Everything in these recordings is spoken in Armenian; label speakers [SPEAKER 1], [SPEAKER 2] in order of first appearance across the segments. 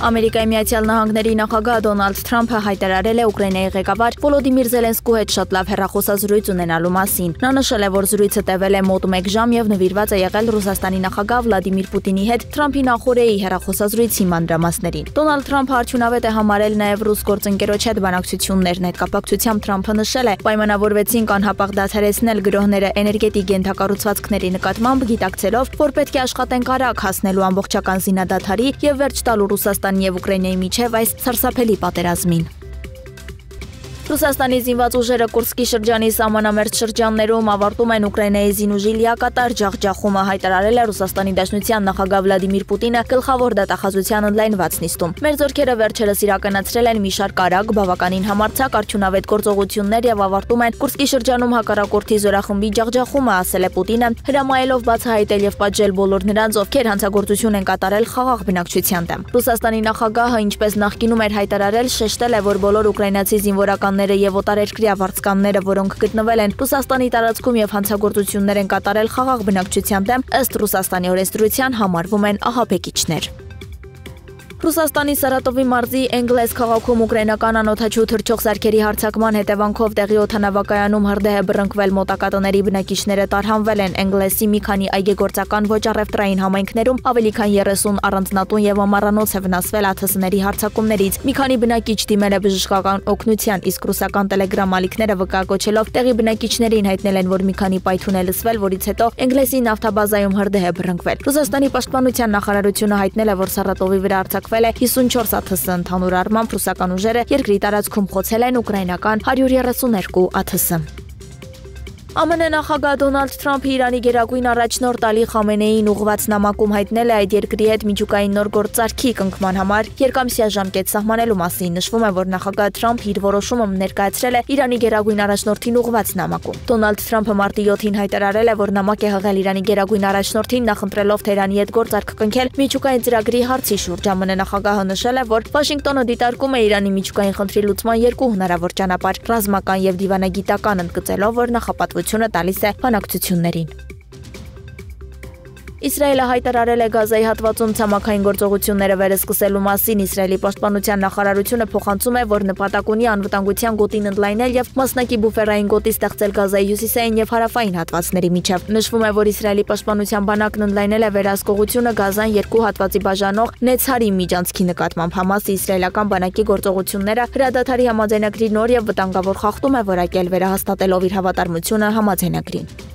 [SPEAKER 1] Ամերիկայի Միացյալ Նահանգների նախագահ Դոնալդ Թրամփը հայտարարել է Ուկրաինայի ղեկավար Վոլոդիմիր Զելենսկու հետ շատ լավ հեռախոսազրույց ունենալու մասին։ Նա նշել է, որ զրույցը տևել է մոտ 1 ժամ եւ նվիրված է եղել Ռուսաստանի նախագահ Վլադիմիր Պուտինի հետ Թրամփի նախորդեի հեռախոսազրույցի մանրամասներին։ Դոնալդ Թրամփը արդյունավետ է համարել նաեւ ռուս գործընկերոջ հետ բանակցություններն այդ կապակցությամբ Թրամփը նշել է. պայմանավորվեցինք անհապաղ դադարեցնել գրոհները էներգետիկ ենթակառուցվածքների նկատմամբ, գիտակցելով, որ պետք է աշխատենք արագ հասնելու ամբողջական զինադադարի եւ վերջ տալու Ռուսաստանի եւ Ուկրաինայի միջև այս սարսափելի պատերազմին։ Ռուսաստանի զինված ուժերը Կուրսկի շրջանի սահմանամերձ շրջաններում ավարտում են Ուկրաինայի զինուժի լիակատար ջախջախումը, հայտարարել է Ռուսաստանի Դաշնության նախագահ Վլադիմիր Պուտինը գլխավոր դատախազության ընդլայնված նիստում։ Մեր զորքերը վերջերս իրականացրել են մի շարք արագ, բավականին համարձակ արդյունավետ գործողություններ եւ ավարտում են Կուրսկի շրջանում հակառակորդի զորախմբի ջախջախումը, ասել է Պուտինը, հրամայելով բացահայտել եւ պատժել բոլոր նրանց, ովքեր հանցագործություն են կատարել խաղաղ բնակչության դեմ։ Ռուսաստանի նախագահը, ինչպես նախկինում էր հայտարարել, շեշտել է, որ բոլոր ուկրաինացի զինվորական եւ օտարերկրյա վարձկանները, որոնք գտնվել են Ռուսաստանի տարածքում եւ հանցագործություններ են կատարել խաղաղ բնակչության դեմ, ըստ Ռուսաստանի օրենսդրության համարվում են ահաբեկիչներ։ Ռուսաստանի Սարատովի մարզի Էնգլես քաղաքում ուկրաինական անօդաչու թռչող սարքերի հարձակման հետևանքով տեղի օդանավակայանում հրդեհ է բռնկվել, մոտակա տների բնակիչները տարհանվել են։ Էնգլեսի մի քանի այգեգործական ոչ առևտրային համայնքներում ավելի քան 30 առանձնատուն եւ ամառանոց է վնասվել ԱԹՍ-ների հարձակումներից։ Մի քանի բնակիչ դիմել է բժշկական օգնության, իսկ ռուսական տելեգրամ ալիքները վկայակոչելով տեղի բնակիչներին հայտնել են, որ մի քանի պայթուն է լսվել, որից հետո Էնգլեսի նավթաբազայում հրդեհ է բռնկվել։ Ռուսաստանի պաշտպանության նախարարությունը հայտնել է, որ Սարատովի վրա արձակվել է 54 ԱԹՍ, ընդհանուր առմամբ ռուսական ուժերը երկրի տարածքում խոցել են ուկրաինական 132 ԱԹՍ։ ԱՄՆ նախագահ Դոնալդ Թրամփը Իրանի գերագույն առաջնորդ Ալի Խամենեիին ուղղված նամակում հայտնել է այդ երկրի հետ միջուկային նոր գործարքի կնքման համար երկամսյա ժամկետ սահմանելու մասին։ Նշվում է, որ նախագահ Թրամփը իր որոշումը ներկայացրել է Իրանի գերագույն առաջնորդին ուղղված նամակում։ Դոնալդ Թրամփը մարտի 7-ին հայտարարել է, որ նամակ է հղել Իրանի գերագույն առաջնորդին, նախընտրելով Թեհրանի հետ գործարք կնքել միջուկային ծրագրի հարցի շուրջ։ ԱՄՆ նախագահը նշել է, որ Վաշինգտոնը դիտարկում է Իրանի միջուկային խնդրի լուծման երկու հնարավոր ճանապարհ՝ ռազմական եւ դիվանագիտական, ընդգծելով, որ նախապատվությունը տալիս է բանակցություններին։ Իսրայելը հայտարարել է Գազայի հատվածում ցամաքային գործողությունները վերսկսելու մասին։ Իսրայելի պաշտպանության նախարարությունը փոխանցում է, որ նպատակ ունի անվտանգության գոտին ընդլայնել եւ մասնակի բուֆերային գոտի ստեղծել Գազայի հյուսիսային եւ հարավային հատվածների միջև։ Նշվում է, որ Իսրայելի պաշտպանության բանակն ընդլայնել է վերահսկողությունը Գազան երկու հատվածի բաժանող Նեցարի միջանցքի նկատմամբ։ Համասի իսրայելական բանակի գործողությունները հրադադարի համաձայնագրի նոր եւ վտանգավոր խախտում է որակել, վերահաստատելով իր հավատարմությունը համաձայնագրին։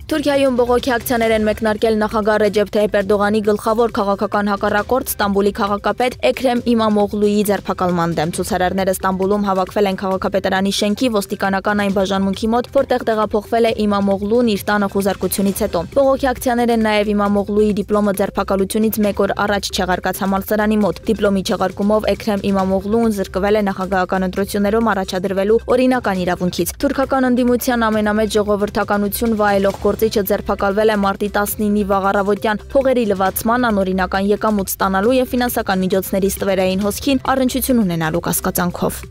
[SPEAKER 1] Թուրքիայում բողոքի ակցիաներ են մեկնարկել նախագահ Ռեջեփ Թայիփ Էրդողանի գլխավոր քաղաքական հակառակորդ Ստամբուլի քաղաքապետ Էքրեմ Իմամօղլուի ձերբակալման դեմ։ Ցուցարարները Ստամբուլում հավաքվել են քաղաքապետարանի շենքի ոստիկանական այն բաժանմունքի մոտ, որտեղ տեղափոխվել է Իմամօղլուն իր տանը խուզարկությունից հետո։ Բողոքի ակցիաներ են նաև Իմամօղլուի դիպլոմը ձերբակալությունից 1 օր առաջ չեղարկած համալսարանի մոտ։ Դիպլոմի չեղարկումով Էքրեմ Իմամօղլուն զրկվել է նախագահական ընտրություններում առաջադրվելու օրինական իրավունքից։ Թուրքական ընդդիմության ամենամեծ ժողովրդականություն վայելող գործիչը ձերբակալվել է մարտի 19-ի վաղ առավոտյան փողերի լվացման, անօրինական եկամուտ ստանալու եւ ֆինանսական միջոցների ստվերային հոսքին առնչություն ունենալու կասկածանքով։